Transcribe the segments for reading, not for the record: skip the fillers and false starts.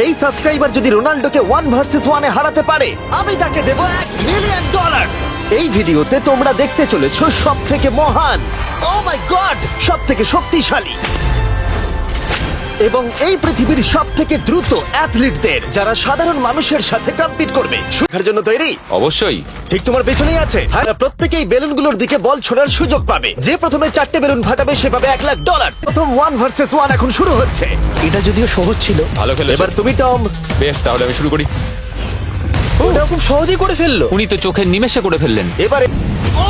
এই সাবস্ক্রাইবার যদি রোনাল্ডোকে 1 ভার্সেস 1 এ হারাতে পারে আমি তাকে দেব $1 মিলিয়ন। এই ভিডিওতে তোমরা দেখতে চলেছো সব থেকে মহান, ও মাই গড, সব থেকে শক্তিশালী এবং এই পৃথিবীর সব থেকে দ্রুত অ্যাথলিটদের যারা সাধারণ মানুষের সাথে কম্পিট করবে। শেখার জন্য তৈরি? অবশ্যই। ঠিক তোমার পেছনেই আছে। হ্যাঁ, প্রত্যেকেই বেলুনগুলোর দিকে বল ছোড়ার সুযোগ পাবে। যে প্রথমে 4টে বেলুন ফাটাবে সে পাবে $1,00,000। প্রথম 1 ভার্সেস 1 এখন শুরু হচ্ছে। এটা যদিও সহজ ছিল। ভালো খেলেছো। এবার তুমি টম। বেশ, তাহলে আমি শুরু করি। ওটা খুব সহজেই করে ফেললো। উনি তো চোখের নিমেষে করে ফেললেন। এবারে ও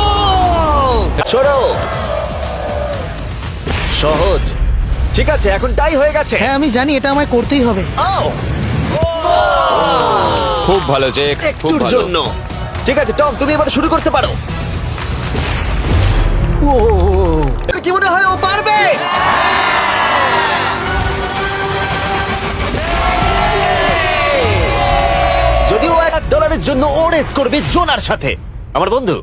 ছোড়ো। সহজ। ঠিক আছে, এখন টাই হয়ে গেছে। হ্যাঁ আমি জানি এটা আমায় করতেই হবে। ও খুব ভালো জেক, খুব একটুর ভালো। জন্য। ঠিক আছে টম, তুমি এবার শুরু করতে পারো। ও কি মনে হয় ও পারবে? যদিও $1 জন্য ও রেস করবে জোনার সাথে, আমার বন্ধু।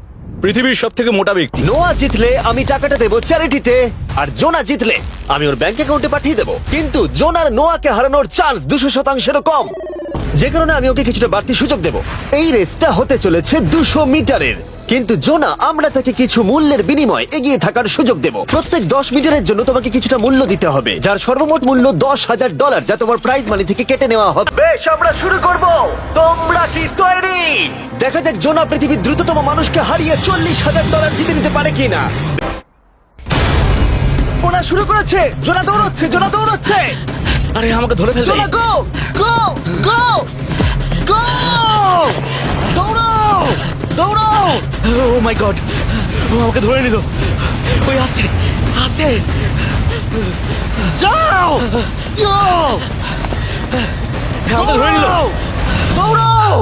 পৃথিবীর সব থেকে মোটা ব্যক্তি। নোয়া জিতলে আমি টাকাটা দেবো চ্যারিটিতে, আর জোনা জিতলে আমি ওর ব্যাংক অ্যাকাউন্টে পাঠিয়ে দেবো। কিন্তু জোনার নোয়াকে হারানোর চান্স 200%-এরও কম, যে কারণে আমি ওকে কিছুটা বাড়তি সুযোগ দেবো। এই রেসটা হতে চলেছে 200 মিটারের, কিন্তু জোনা আমরা তাকে কিছু মূল্যের বিনিময়ে এগিয়ে থাকার সুযোগ দেব। প্রত্যেক 10 মিটারের জন্য তোমাকে কিছুটা মূল্য দিতে হবে, যার সর্বমোট মূল্য $10,000, যা তোমার প্রাইজ মানি থেকে কেটে নেওয়া হবে। বেশ, আমরা শুরু করব। তোমরা কি তৈরি? দেখা যাক জোনা পৃথিবীর দ্রুততম মানুষকে হারিয়ে $40,000 জিতে নিতে পারে কিনা। ওরা শুরু করেছে। জোনা দৌড়চ্ছে, জোনা দৌড়চ্ছে। আরে আমাকে ধরে ফেলবে। জোনা গো গো গো গো! দৌড়াও দৌড়াও! ও মাই গড, ও আমাকে ধরে নিল। ওই আসছে আসছে। যাও! ইয়ো! আমাকে ধরে নিল। দৌড়াও!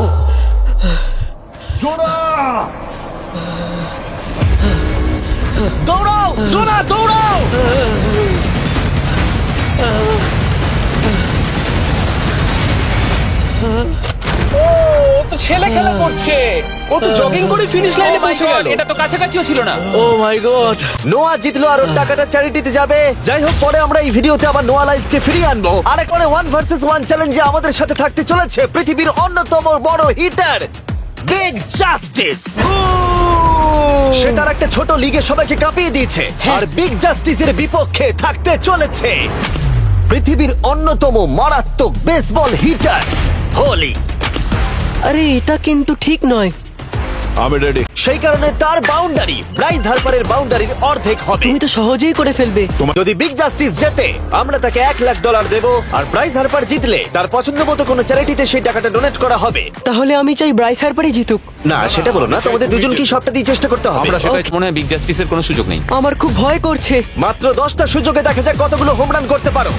দৌড়াও! জোনা দৌড়াও! ও তো ছেলে খেলা করছে। ও তো জগিং করে ফিনিশ Oh লাইনে my পৌঁছে God, গেল। এটা তো কাছাকাছিও ছিল না। ও মাই গড। নোয়া জিতলো আর ওর টাকাটা চ্যারিটিতে যাবে। যাই হোক, পরে আমরা এই ভিডিওতে আবার নোয়া লাইফকে ফিরিয়ে আনবো। আরেকবারে 1 ভার্সেস 1 চ্যালেঞ্জে আমাদের সাথে থাকতে চলেছে পৃথিবীর অন্যতম বড় হিটার বিগ জাস্টিস। সে তার একটা ছোট লিগে সবাইকে কাঁপিয়ে দিয়েছে, আর বিগ জাস্টিসের বিপক্ষে থাকতে চলেছে পৃথিবীর অন্যতম মারাত্মক বেসবল হিটার হোলি। আরে এটা কিন্তু ঠিক নয়। আমি রেডি। সেই কারণে তার বাউন্ডারি ব্রাইস হার্পারের বাউন্ডারির অর্ধেক হবে। তুমি তো সহজেই করে ফেলবে। যদি বিগ জাস্টিস জেতে আমরা তাকে $1,00,000 দেব, আর ব্রাইস হার্পার জিতলে তার পছন্দ মতো কোনো চ্যারিটিতে সেই টাকাটা ডোনেট করা হবে। তাহলে আমি চাই ব্রাইস হার্পারই জিতুক। না, সেটা বলো না, তোমাদের দুজনকেই সবটা দিয়ে চেষ্টা করতে হবে। আমরা সেটাই মনে হয় বিগ জাস্টিসের কোনো সুযোগ নেই। আমার খুব ভয় করছে। মাত্র 10টা সুযোগে দেখা যাক কতগুলো হোম রান করতে পারো।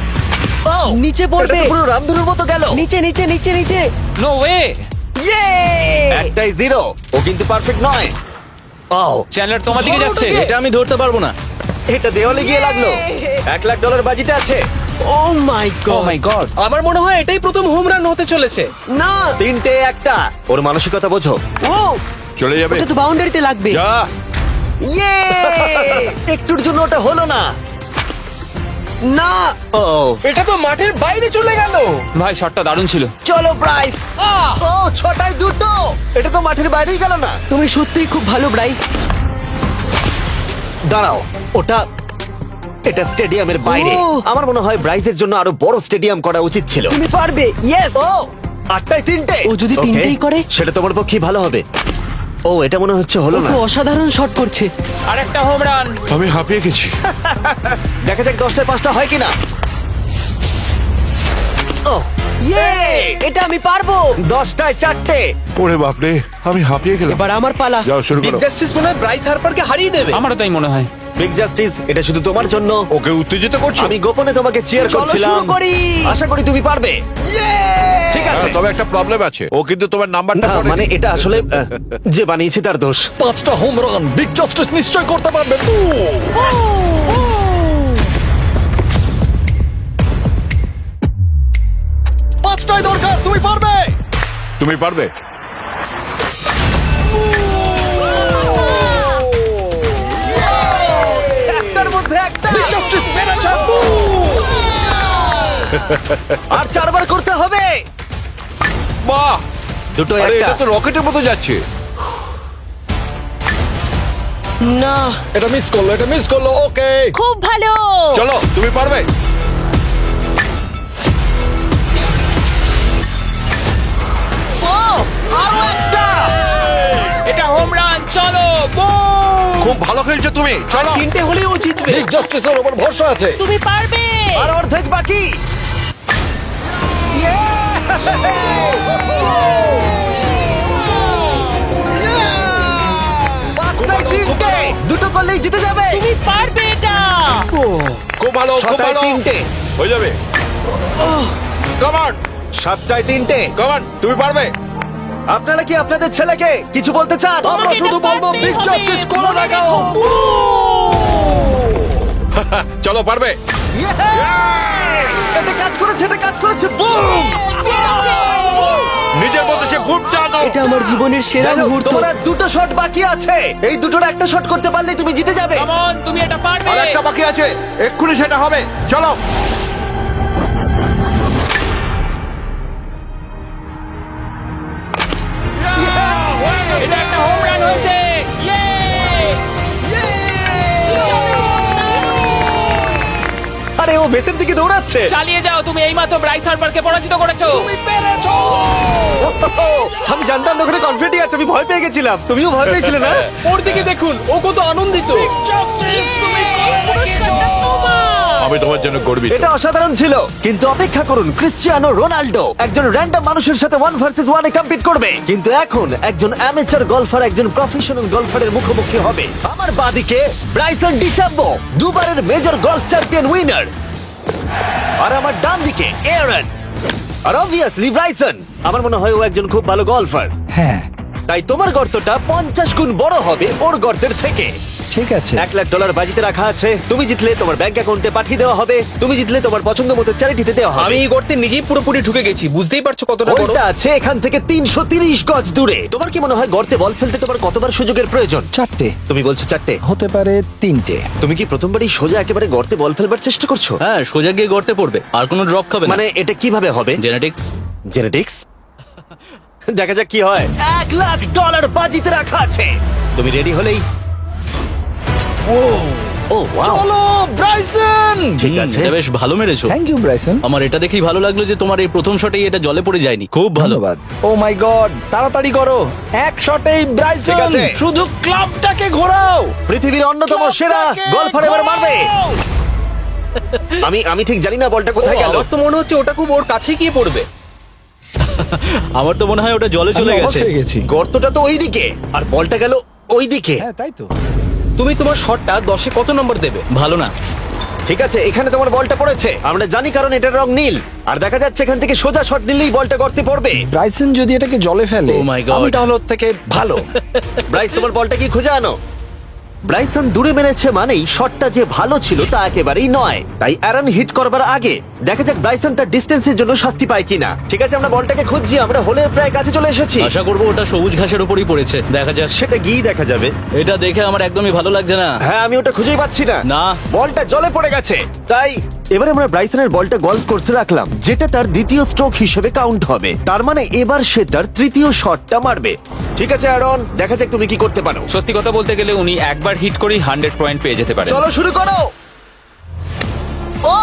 ও, নিচে পড়বে। এটা তো পুরো রামধনুর মতো গেল। নিচে নিচে নিচে নিচে। No way. ইয়ে! একটাই 0। ও কিন্তু পারফেক্ট নয়। ও, চ্যানেলার তোমার দিকে যাচ্ছে। এটা আমি ধরতে পারবো না। এটা দেওয়ালে গিয়ে লাগলো। $1,00,000 বাজিতে আছে। ও মাই ও গড। মাই গড। আমার মনে হয় এটাই প্রথম হোম রান হতে চলেছে। না। 3টে একটা। ওর মানসিকতা বোঝো। ও চলে যাবে। ওটা তো বাউন্ডারিতে লাগবে। যা। ইয়ে! একটুর জন্য ওটা হলো না। না। ও এটা তো মাঠের বাইরে চলে গেল। ভাই, শটটা দারুণ ছিল। চলো ব্রাইস। ও, 6টায় 2টো। এটা তো মাঠের বাইরেই গেল না। তুমি সত্যিই খুব ভালো ব্রাইস। দাঁড়াও, এটা স্টেডিয়ামের বাইরে। ও। আমার মনে হয় ব্রাইজের জন্য আরো বড় স্টেডিয়াম করা উচিত ছিল। তুমি পারবে। ইয়েস। ও, 8টায় 3টে। ও যদি Okay, তিনটেই করে? সেটা তোমার পক্ষে ভালো হবে। ও, এটা মনে হচ্ছে হলো ও না। তো অসাধারণ শট করছে। আরেকটা হোম রান। আমি হাঁপিয়ে গেছি। দেখা যাক 10টায় 5টা হয় কিনা। ও, ইয়ে! এটা আমি পারবো। 10টায় 4টে। ওরে বাপরে, আমি হাঁপিয়ে গেলাম। এবার আমার পালা। যাও শুরু বিগ করো। জাস্টিস মনে হয় ব্রাইস হারপারকে হারিয়ে দেবে। আমারও তাই মনে হয়। বিগ জাস্টিস, এটা শুধু তোমার জন্য। ওকে উত্তেজিত করছো? আমি গোপনে তোমাকে চিয়ার চলো করছিলাম। শুরু করি। আশা করি তুমি পারবে। ঠিক আছে। তবে একটা প্রবলেম আছে, ও কিন্তু তোমার নাম্বারটা না, মানে এটা আসলে যে বানিয়েছে তার দোষ। 5টা হোম রান বিগ জাস্টিস নিশ্চয় করতে পারবে। পাঁচটাই দরকার, তুমি পারবে। তুমি পারবে। একটার মধ্যে একটা। জাস্টিস মেরেছে। আর 4বার করতে হবে। দুটো আরে একটা এটা তো রকেটের মতো যাচ্ছে। না এটা মিস করলো ওকে। খুব ভালো। চলো তুমি পারবে। আরো একটা এটা হোম রান, চলো boom! খুব ভালো খেলছো তুমি, চলো। তিনটে হলেই ও জিতবে। বিগ জাস্টিসের উপর ভরসা আছে। তুমি পারবে। আর অর্ধেক বাকি পাঁচটায় তিনটে দুটো করলেই জিতে যাবে তুমি পারবে এটা। খুব ভালো, খুব ছটায় ভালো। তিনটে হয়ে যাবে। কমান, সাতটায় তিনটে কমান, তুমি পারবে। আপনারা কি আপনাদের ছেলেকে কিছু বলতে চান আমরা শুধু বলবো বিগ জাস্টিস করে দেখাও। চলো পারবে। এটা কাজ করেছে বুম নিজের মতো সে খুব টানো। এটা আমার জীবনের সেরা মুহূর্ত। তোমার আর দুটো শট বাকি আছে এই দুটোর একটা শট করতে পারলে তুমি জিতে যাবে Come on, তুমি এটা পারবে। আর একটা বাকি আছে, এক্ষুনি সেটা হবে। চলো। এটা একটা হোম রান হয়েছে। Yay! আরে ও ভেতর দিকে দৌড়াচ্ছে চালিয়ে যাও, তুমি এইমাত্র ব্রাইস হার্পারকে পরাজিত করেছো। আমি জানতাম না ওখানে কনফিডেন্ট আছে আমি ভয় পেয়ে গেছিলাম তুমিও ভয় পেয়েছিলে না ওর দিকে দেখুন, ও কত আনন্দিত। পুরস্কারটা তোমার। আমি তোমার জন্য গর্বিত। এটা অসাধারণ ছিল কিন্তু অপেক্ষা করুন ক্রিশ্চিয়ানো রোনাল্ডো একজন র্যান্ডম মানুষের সাথে 1 ভার্সেস 1 এ কম্পিট করবে কিন্তু এখন একজন অ্যামেচার গলফার একজন প্রফেশনাল গলফারের মুখোমুখি হবে আমার বাদিকে ব্রাইসন ডিচাম্বো দুবারের মেজর গলফ চ্যাম্পিয়ন উইনার আর আমার ডান দিকে এয়ারন আর অবভিয়াসলি ব্রাইসন আমার মনে হয় ও একজন খুব ভালো গলফার হ্যাঁ তাই তোমার গর্তটা 50 গুণ বড় হবে ওর গর্তের থেকে ঠিক আছে $1,00,000 বাজিতে রাখা আছে তুমি জিতলে তোমার ব্যাংক অ্যাকাউন্টে পাঠিয়ে দেওয়া হবে তুমি জিতলে তোমার পছন্দ মতো চ্যারিটিতে দেওয়া হবে আমি এই গর্তে নিজেই পুরোপুরি ঢুকে গেছি, বুঝতেই পারছো কতটা বড়। ওইটা আছে এখান থেকে 330 গজ দূরে তোমার কি মনে হয় গর্তে বল ফেলতে তোমার কতবার সুযোগের প্রয়োজন চারটে তুমি বলছো চারটে হতে পারে তিনটে তুমি কি প্রথমবারই সোজা একেবারে গর্তে বল ফেলবার চেষ্টা করছো হ্যাঁ, সোজা গিয়ে গর্তে পড়বে, আর কোনো ড্রপ খাবে না। মানে এটা কিভাবে হবে জেনেটিক্স। জেনেটিক্স দেখা যাক কি হয় $1,00,000 বাজিতে রাখা আছে তুমি রেডি হলেই ও ওয়াও চলো ব্রাইসন। ঠিক আছে এটা বেশ ভালো মেরেছো। থ্যাংক ইউ ব্রাইসন আমার এটা দেখেই ভালো লাগলো যে তোমার এই প্রথম শটেই এটা জলে পড়ে যায়নি। খুব ভালো। ধন্যবাদ ও মাই গড তাড়াতাড়ি করো এক শটেই ঠিক ব্রাইসন আছে শুধু ক্লাবটাকে ঘোরাও। পৃথিবীর অন্যতম সেরা গলফার এবার মারবে আমি ঠিক জানি না বলটা কোথায় গেল আমার তো মনে হচ্ছে ওটা খুব ওর কাছে গিয়ে পড়বে। আমার তো মনে হয় ওটা জলে চলে আমি অবাক গেছে। হয়ে গেছি গর্তটা তো ওইদিকে আর বলটা গেল ওইদিকে হ্যাঁ তাই তো তুমি তোমার শটটা 10-এ কত নম্বর দেবে? ভালো না। ঠিক আছে এখানে তোমার বলটা পড়েছে আমরা জানি কারণ এটার রং নীল আর দেখা যাচ্ছে এখান থেকে সোজা শট নিলেই বলটা গর্তে পড়বে ব্রাইসন যদি এটাকে জলে ফেলে Oh my God. আমি তাহলে ওর থেকে ভালো ব্রাইস তোমার বলটা কি খুঁজে আনো ব্রাইসন দূরে মেরেছে মানেই শটটা যে ভালো ছিল তা একেবারেই নয় তাই অ্যারন হিট করবার আগে দেখা যাক ব্রাইসন তার ডিস্টেন্সের জন্য শাস্তি পায় কিনা ঠিক আছে আমরা বলটাকে খুঁজছি আমরা হোলের প্রায় কাছে চলে এসেছি আশা করবো ওটা সবুজ ঘাসের উপরই পড়েছে। দেখা যাক। সেটা গিয়ে দেখা যাবে এটা দেখে আমার একদমই ভালো লাগছে না। হ্যাঁ আমি ওটা খুঁজেই পাচ্ছি না না। বলটা জলে পড়ে গেছে তাই এবারে আমরা ব্রাইসনের বলটা গলফ কোর্সে রাখলাম যেটা তার দ্বিতীয় স্ট্রোক হিসেবে কাউন্ট হবে তার মানে এবার সে তার তৃতীয় শটটা মারবে ঠিক আছে অ্যারন দেখা যাক তুমি কি করতে পারো সত্যি কথা বলতে গেলে উনি একবার হিট করেই 100 পয়েন্ট পেয়ে যেতে পারেন। চলো শুরু করো ও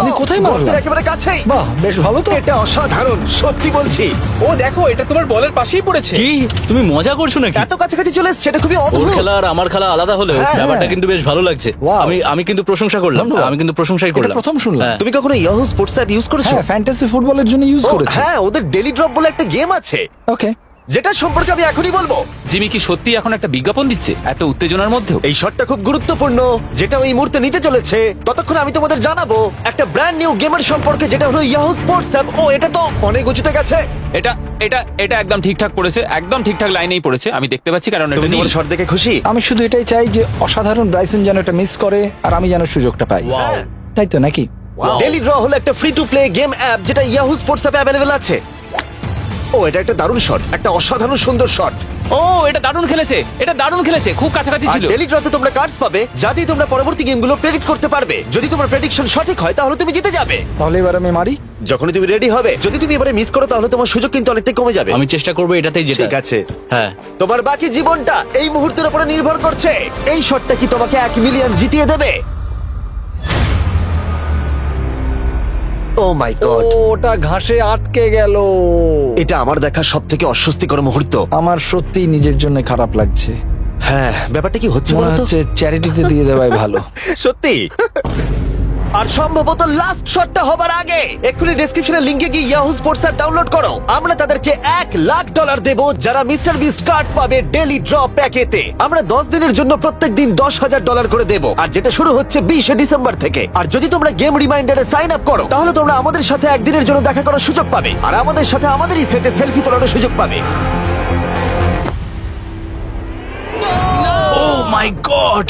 আমি কোথায় মারলাম? গর্তের একেবারে কাছেই বাহ বেশ ভালো তো এটা অসাধারণ সত্যি বলছি ও দেখো, এটা তোমার বলের পাশেই পড়েছে। কি তুমি মজা করছো নাকি? এত কাছাকাছি চলে এসেছে এটা খুবই ওর অদ্ভুত খেলা আর আমার খেলা আলাদা হলেও হ্যাঁ। ব্যাপারটা কিন্তু বেশ ভালো লাগছে। Wow. আমি কিন্তু প্রশংসা করলাম। ধন্যবাদ। আমি কিন্তু প্রশংসাই এটা করলাম। প্রথম শুনলাম। হ্যাঁ। তুমি কখনো ইয়াহু স্পোর্টস অ্যাপ ইউজ করেছো হ্যাঁ ফ্যান্টাসি ফুটবলের জন্য ইউজ ও, করেছি হ্যাঁ ওদের ডেলি ড্রপ বলে একটা গেম আছে ওকে যেটা সম্পর্কে আমি এখনই বলবো জিমি কি সত্যি এখন একটা বিজ্ঞাপন দিচ্ছে এত উত্তেজনার মধ্যেও? এই শটটা খুব গুরুত্বপূর্ণ যেটা ওই মুহূর্তে নিতে চলেছে ততক্ষণ আমি তোমাদের জানাবো একটা ব্র্যান্ড নিউ গেমের সম্পর্কে যেটা হলো ইয়াহু স্পোর্টস অ্যাপ ও এটা তো অনেক উঁচুতে গেছে এটা এটা এটা একদম ঠিকঠাক পড়েছে, একদম ঠিকঠাক লাইনেই পড়েছে। আমি দেখতে পাচ্ছি কারণ এটা তুমি নীল। তোমার শট দেখে খুশি আমি শুধু এটাই চাই যে অসাধারণ ব্রাইসন যেন এটা মিস করে আর আমি যেন সুযোগটা পাই হ্যাঁ। তাই তো নাকি ডেলি ড্র হলো একটা free to play game app যেটা ইয়াহু স্পোর্টস অ্যাপে অ্যাভেলেবল আছে ও এটা একটা দারুণ শট একটা অসাধারণ সুন্দর শট ও এটা দারুণ খেলেছে, এটা দারুণ খেলেছে, খুব কাছাকাছি আর ছিল। ডেলি ড্রতে তোমরা কার্ডস পাবে যা দিয়ে তোমরা পরবর্তী গেমগুলো প্রেডিক্ট করতে পারবে যদি তোমার প্রেডিকশন সঠিক হয় তাহলে তুমি জিতে যাবে তাহলে এবার আমি মারি যখনই তুমি রেডি হবে, যদি তুমি এবারে মিস করো তাহলে তোমার সুযোগ কিন্তু অনেকটাই কমে যাবে। আমি চেষ্টা করবো এটাতেই যেটা। ঠিক আছে, হ্যাঁ। তোমার বাকি জীবনটা এই মুহূর্তের উপরে নির্ভর করছে। এই শটটা কি তোমাকে 1 মিলিয়ন জিতিয়ে দেবে? ও মাই গড, ওটা ঘাসে আটকে গেল। এটা আমার দেখা সবথেকে অস্বস্তিকর মুহূর্ত। আমার সত্যি নিজের জন্য খারাপ লাগছে। হ্যাঁ, ব্যাপারটা কি হচ্ছে মনে বলতো? হচ্ছে চ্যারিটিতে দিয়ে দেওয়াই ভালো। সত্যি। আর সম্ভবত লাস্ট শটটা হবার আগে এক্ষুনি ডেসক্রিপশনের লিংকে গিয়ে ইয়াহু স্পোর্টস অ্যাপ ডাউনলোড করো। আমরা তাদেরকে $1,00,000 দেব যারা মিস্টার বিস্ট কার্ড পাবে ডেইলি ড্র প্যাকেতে। আমরা 10 দিনের জন্য প্রত্যেক দিন $10,000 করে দেব, আর যেটা শুরু হচ্ছে 20 ডিসেম্বর থেকে। আর যদি তোমরা গেম রিমাইন্ডারে সাইন আপ করো তাহলে তোমরা আমাদের সাথে একদিনের জন্য দেখা করার সুযোগ পাবে, আর আমাদের সাথে আমাদেরই সেটে সেলফি তোলার সুযোগ পাবে। ও মাই গড,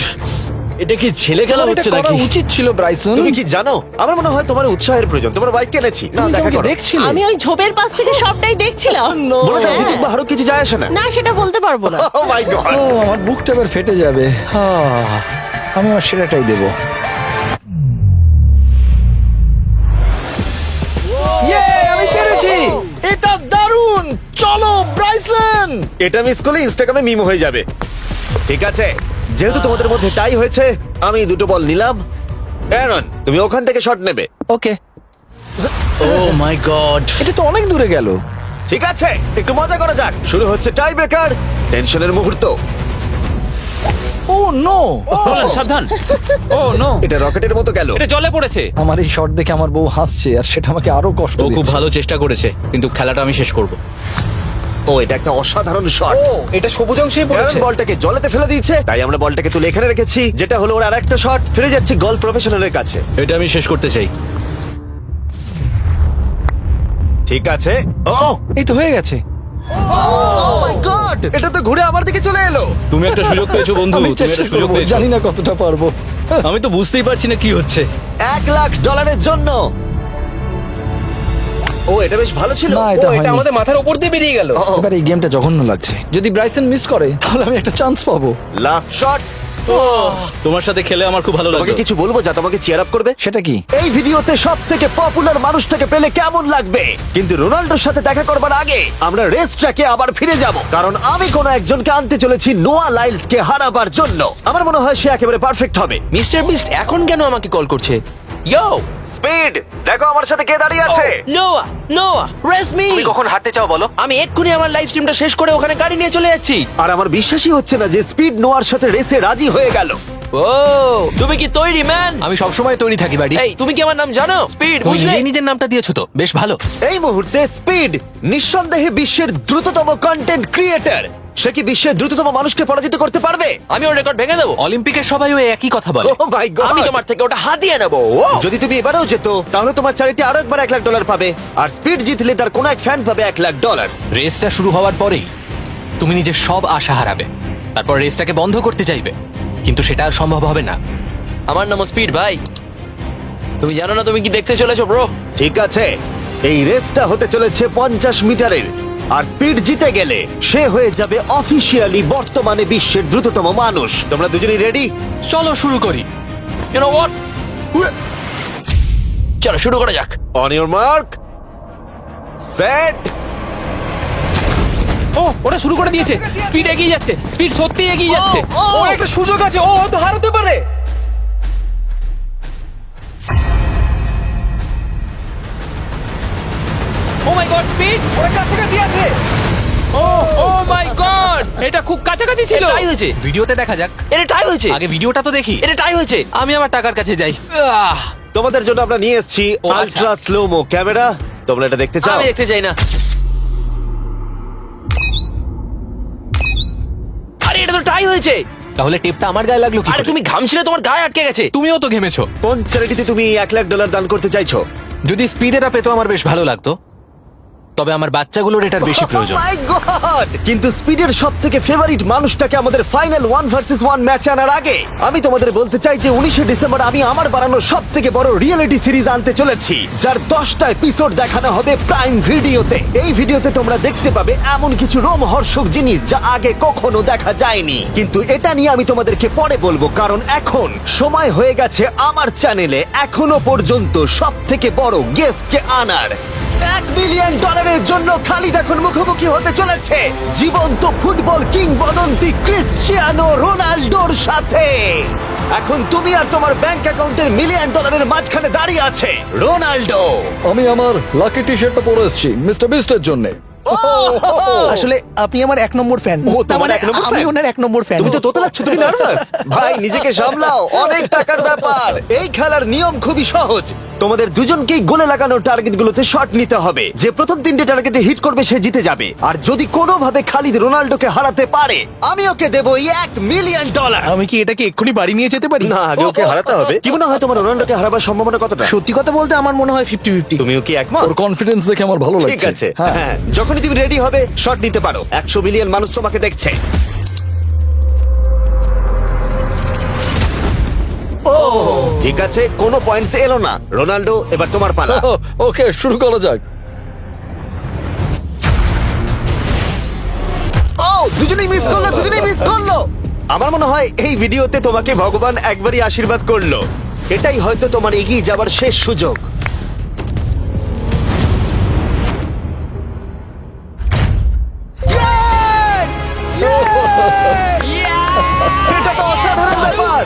এটা কি ছেলে খেলা তোমার হচ্ছে এটা করা নাকি? উচিত ছিল ব্রাইসন। তুমি কি জানো, আমার মনে হয় তোমার উৎসাহের প্রয়োজন। তোমার বাইক কিনেছি না, তুমি দেখা আমাকে করো। দেখছিলে? আমি ওই ঝোপের পাশ থেকে সবটাই দেখছিলাম। বলে দাও জিতুক বা হারুক কিছু যায় আসে না। না, সেটা বলতে পারবো না। ও মাই গড, ও আমার বুকটা এবার ফেটে যাবে। আমি আমার সেরাটাই দেব। আমি পেরেছি। এটা দারুণ। চলো ব্রাইসন। এটা মিস করলে ইনস্টাগ্রামে মিম হয়ে যাবে। ঠিক আছে, যেহেতু তোমাদের মধ্যে টাই হয়েছে, আমি 2টো বল নিলাম। অ্যারন, তুমি ওখান থেকে শট নেবে। ওকে, ও মাই গড, এটা তো অনেক দূরে গেল। ঠিক আছে, একটু মজা করা যাক। শুরু হচ্ছে টাই ব্রেকার, টেনশনের মুহূর্ত। ও নো, নোলান, সাবধান। ও নো, এটা রকেটের মতো গেল। এটা জলে পড়েছে। আমার এই শট দেখে আমার বউ হাসছে, আর সেটা আমাকে আরো কষ্ট ও খুব দিচ্ছে। ভালো চেষ্টা করেছে, কিন্তু খেলাটা আমি শেষ করব। ও, এটা একটা অসাধারণ শট। এটা সবুজ অংশেই অ্যারন পড়েছে। বলটাকে জলেতে ফেলে দিয়েছে, তাই আমরা বলটাকে তুলে এখানে রেখেছি, যেটা হলো ওর আরেকটা শট। ফিরে যাচ্ছি গলফ প্রফেশনালের কাছে। এটা আমি শেষ করতে চাই। ঠিক আছে। ও এই তো হয়ে গেছে। মাই গড, এটা তো ঘুরে আমার দিকে চলে এলো। তুমি একটা সুযোগ পেয়েছো বন্ধু, আমি তুমি চেষ্টা একটা সুযোগ করবো, পেয়েছো। জানি না কতটা পারবো। আমি তো বুঝতেই পারছি না কি হচ্ছে। $1,00,000 জন্য। ও, এটা বেশ ভালো ছিল। না, ও, এটা এটা হয়নি। আমাদের মাথার উপর দিয়ে বেরিয়ে গেল। ও, এবার এই গেমটা জঘন্য লাগছে। যদি ব্রাইসন মিস করে তাহলে আমি একটা চান্স পাবো। Last shot. তোমার সাথে খেলে আমার খুব ভালো তোমাকে লাগলো। কিছু বলবো যা তোমাকে চিয়ার আপ করবে। সেটা কি? এই ভিডিওতে সব থেকে পপুলার মানুষটাকে পেলে কেমন লাগবে? কিন্তু রোনাল্ডোর সাথে দেখা করবার আগে আমরা রেস ট্র্যাকে আবার ফিরে যাব, কারণ আমি কোনো একজনকে আনতে চলেছি নোয়া লাইলসকে হারাবার জন্য। আমার মনে হয় সে একেবারে পারফেক্ট হবে। মিস্টার বিস্ট এখন কেন আমাকে কল করছে? ইয়ো, স্পিড, দেখো আমার সাথে কে দাঁড়িয়ে আছে। নোয়া, নোয়া, রেস মি। তুমি কখন হাঁটতে চাও বলো? আমি এক্ষুনি আমার লাইভ স্ট্রিমটা শেষ করে ওখানে গাড়ি নিয়ে চলে যাচ্ছি। আর আমার বিশ্বাসই হচ্ছে না যে স্পিড নোয়ার সাথে রেসে রাজি হয়ে গেল। ও, তুমি কি তৈরি ম্যান? আমি সবসময় তৈরি থাকি বাড়ি। এই, তুমি কি আমার নাম জানো? স্পিড, তুমি বুঝলে? নিজেই নিজের নামটা দিয়েছো তো, বেশ ভালো। এই মুহূর্তে স্পিড নিঃসন্দেহে বিশ্বের দ্রুততম কন্টেন্ট ক্রিয়েটর। সে কি বিশ্বের দ্রুততম মানুষকে পরাজিত করতে পারবে? আমি ওর রেকর্ড ভেঙে দেবো। অলিম্পিকের সবাই ওই একই কথা বলে। ও মাই গড, আমি তোমার থেকে ওটা হাতিয়ে নেবো। ও, যদি তুমি এবারেও যেত তাহলে তোমার চ্যারিটি আরো একবার $1,00,000 পাবে, আর স্পিড জিতলে তার কোন এক ফ্যান পাবে $1,00,000। রেসটা শুরু হওয়ার পরেই তুমি নিজের সব আশা হারাবে, তারপর রেসটাকে বন্ধ করতে চাইবে, কিন্তু সেটা আর সম্ভব হবে না। আমার নাম স্পিড ভাই। তুমি জানো না তুমি কি দেখতে চলেছো ব্রো? ঠিক আছে, এই রেসটা হতে চলেছে 50 মিটারের, আর স্পিড জিতে গেলে সে হয়ে যাবে অফিসিয়ালি বর্তমানে বিশ্বের দ্রুততম মানুষ। তোমরা দুজনেই রেডি? চলো শুরু করি। You know what? চলো শুরু করা যাক। On your mark, set. ও, ওটা শুরু করে দিয়েছে। স্পিড এগিয়ে যাচ্ছে, স্পিড সত্যি এগিয়ে যাচ্ছে। ও, একটা সুযোগ আছে, ও হয়তো হারাতে পারে। ও মাই গড, স্পিড! ওরা কাছাকাছি আছে। ও, ও মাই গড, এটা খুব কাছাকাছি ছিল। টাই হয়েছে। ভিডিওতে দেখা যাক। এটা টাই হয়েছে। আগে ভিডিওটা তো দেখি। এটা টাই হয়েছে। আমি আমার টাকার কাছে যাই। আহ! তোমাদের জন্য আমরা নিয়ে এসেছি ও, আচ্ছা। Ultra slomo camera. তোমরা এটা দেখতে চাও? আমি দেখতে চাই না। আরে এটা তো টাই হয়েছে। তাহলে টেপটা আমার গায়ে লাগলো কি আরে করে? তুমি ঘামছিলে, তোমার গায়ে আটকে গেছে। তুমিও তো ঘেমেছো। কোন চ্যারিটিতে তুমি $1,00,000 দান করতে চাইছো? যদি স্পিড এটা পেতো আমার বেশ ভালো লাগতো। তবে আমার বাচ্চাগুলোর এটার বেশি প্রয়োজন। Oh my God! কিন্তু স্পিডের সবথেকে ফেভারিট মানুষটাকে আমাদের ফাইনাল 1 ভার্সেস 1 ম্যাচে আনার আগে আমি তোমাদের বলতে চাই যে 19শে ডিসেম্বর আমি আমার বানানো সবথেকে বড় রিয়েলিটি সিরিজ আনতে চলেছি, যার 10টা এপিসোড দেখানো হবে প্রাইম ভিডিওতে। এই ভিডিওতে তোমরা দেখতে পাবে এমন কিছু রোমহর্ষক জিনিস যা আগে কখনো দেখা যায়নি, কিন্তু এটা নিয়ে আমি তোমাদেরকে পরে বলবো, কারণ এখন সময় হয়ে গেছে আমার চ্যানেলে এখনো পর্যন্ত সবথেকে বড় গেস্টকে আনার। $1 বিলিয়ন জন্য খালিদ এখন মুখোমুখি হতে চলেছে জীবন্ত ফুটবল কিংবদন্তি ক্রিশ্চিয়ানো রোনাল্ডোর সাথে। এখন তুমি আর তোমার ব্যাংক অ্যাকাউন্টের $1 মিলিয়ন মাঝখানে দাঁড়িয়ে আছে রোনাল্ডো। আমি আমার লাকি টি শার্টটা পরে এসেছি মিস্টার বিস্টের জন্য। আসলে আপনি আমার 1 নম্বর ফ্যান। ও, তোমার এক নম্বর আমি fan? ওনার 1 নম্বর ফ্যান। তুমি তো তোতলাচ্ছ, তুমি নার্ভাস। ভাই নিজেকে সামলাও, অনেক টাকার ব্যাপার। এই খেলার নিয়ম খুবই সহজ, তোমাদের দুজনকেই গোলে লাগানো টার্গেটগুলোতে শট নিতে হবে। যে প্রথম 3টে টার্গেটে হিট করবে সে জিতে যাবে, আর যদি কোনোভাবে খালিদ রোনাল্ডোকে হারাতে পারে আমি ওকে দেবো $1 মিলিয়ন। আমি কি এটাকে এক্ষুনি বাড়ি নিয়ে যেতে পারি? না, আগে ওকে হারাতে হবে। কি মনে হয় তোমার রোনাল্ডোকে হারাবার সম্ভাবনা কতটা? সত্যি কথা বলতে আমার মনে হয় 50-50। তুমিও কি একমত? ওর কনফিডেন্স দেখে আমার ভালো লাগছে। ঠিক আছে, হ্যাঁ। হ্যাঁ, যখনই তুমি রেডি হবে শট নিতে পারো। 100 বিলিয়ন মানুষ তোমাকে দেখছে। ও ঠিক আছে, কোনো পয়েন্টস এলো না। রোনাল্ডো, এবার তোমার পালা। ওকে, শুরু করা যাক। ও দুজনেই মিস করলো, দুজনেই মিস করলো। আমার মনে হয় এই ভিডিওতে তোমাকে ভগবান একবারই আশীর্বাদ করলো। এটাই হয়তো তোমার এগিয়ে যাবার শেষ সুযোগ। এটা তো অসাধারণ ব্যাপার।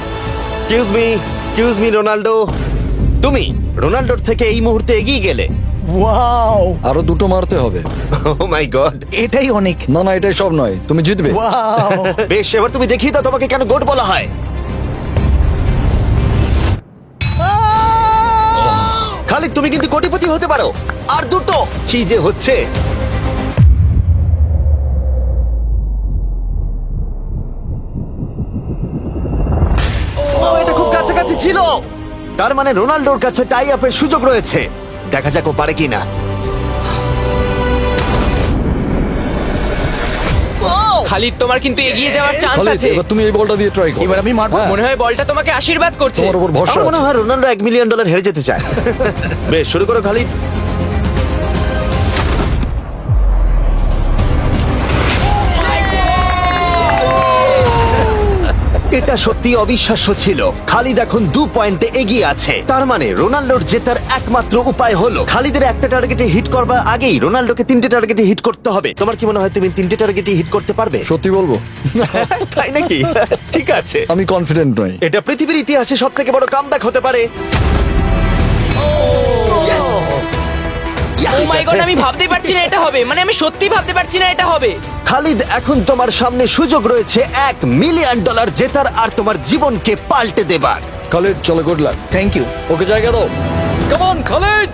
এক্সকিউজ মি রোনাল্ডো, তুমি রোনাল্ডোর থেকে এই মুহূর্তে এগিয়ে গেলে। ওয়াও, আরো 2টো মারতে হবে। ও মাই গড। এটাই অনেক। না না, এটাই সব নয়, তুমি জিতবে। ওয়াও, বেশ, এবার তুমি দেখিয়ে দাও তোমাকে কেন গোট বলা হয়। খালিদ, তুমি কিন্তু কোটিপতি হতে পারো। আর 2টো। কি যে হচ্ছে। ও, এটা খুব কাছাকাছি ছিল। তার মানে রোনাল্ডোর কাছে টাই আপের সুযোগ রয়েছে। দেখা যাক ও পারে কিনা। খালিদ, তোমার কিন্তু এগিয়ে যাওয়ার চান্স খালিদ, আছে। এবার তুমি এই বলটা দিয়ে ট্রাই করো। এবার আমি মারবো। হ্যাঁ, মনে হয় বলটা তোমাকে আশীর্বাদ করছে। তোমার উপর ভরসা আমার মনে আছে। হয় রোনাল্ডো $1 মিলিয়ন হেরে যেতে চায়। বেশ, শুরু করো খালিদ। এটা সত্যি অবিশ্বাস্য ছিল। খালিদ এখন 2 পয়েন্টে এগিয়ে আছে। তার মানে রোনাল্ডোর জেতার একমাত্র উপায় হলো খালিদের একটা টার্গেটে হিট করবার আগেই রোনাল্ডোকে 3টে টার্গেটে হিট করতে হবে। তোমার কি মনে হয় তুমি 3টে টার্গেটে হিট করতে পারবে? সত্যি বলবো, তাই নাকি? ঠিক আছে, আমি কনফিডেন্ট নই। এটা পৃথিবীর ইতিহাসে সবথেকে বড় কামব্যাক হতে পারে। ও মাই গড, আমি ভাবতেই পারছি না এটা হবে। মানে আমি সত্যিই ভাবতে পারছি না এটা হবে। খালিদ, এখন তোমার সামনে সুযোগ রয়েছে $1 মিলিয়ন জেতার আর তোমার জীবনকে পাল্টে দেবার। খালিদ, চলো, গুড লাক। Thank you. ওকে জায়গা দাও। Come on Khalid.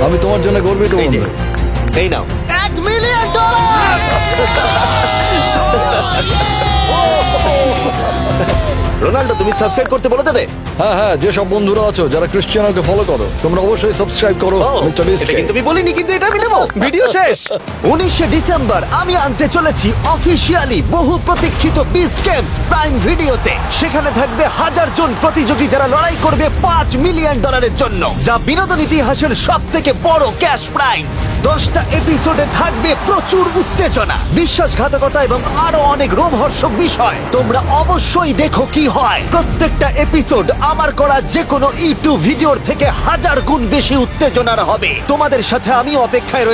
আমি তোমার জন্য গর্বিত এই যে, বন্ধু। এই নাও $1 মিলিয়ন। রোনাল্ডো, তুমি সাবস্ক্রাইব করতে বলে দেবে? হ্যাঁ হ্যাঁ, যে সব বন্ধুরা আছো যারা ক্রিশ্চিয়ানোকে ফলো করো, তোমরা অবশ্যই সাবস্ক্রাইব করো ও, মিস্টার বিস্ট। এটা কিন্তু আমি বলিনি, কিন্তু এটা আমি নেবো। ভিডিও শেষ। 19শে ডিসেম্বর আমি আনতে চলেছি অফিসিয়ালি বহু প্রতীক্ষিত বিস্ট গেমস প্রাইম ভিডিওতে। সেখানে থাকবে 1000 জন প্রতিযোগী যারা লড়াই করবে $5 মিলিয়ন জন্য, যা বিনোদন ইতিহাসের সবথেকে বড় ক্যাশ প্রাইজ। 10টা এপিসোডে থাকবে প্রচুর উত্তেজনা, বিশ্বাসঘাতকতা এবং আরো অনেক রোমহর্ষক বিষয়। তোমরা অবশ্যই দেখো কি হয়। প্রত্যেকটা এপিসোড আমার করা যে কোনো ইউটিউব ভিডিওর থেকে 1000 গুণ বেশি উত্তেজনার হবে। তোমাদের সাথে আমি অপেক্ষায় রয়েছি।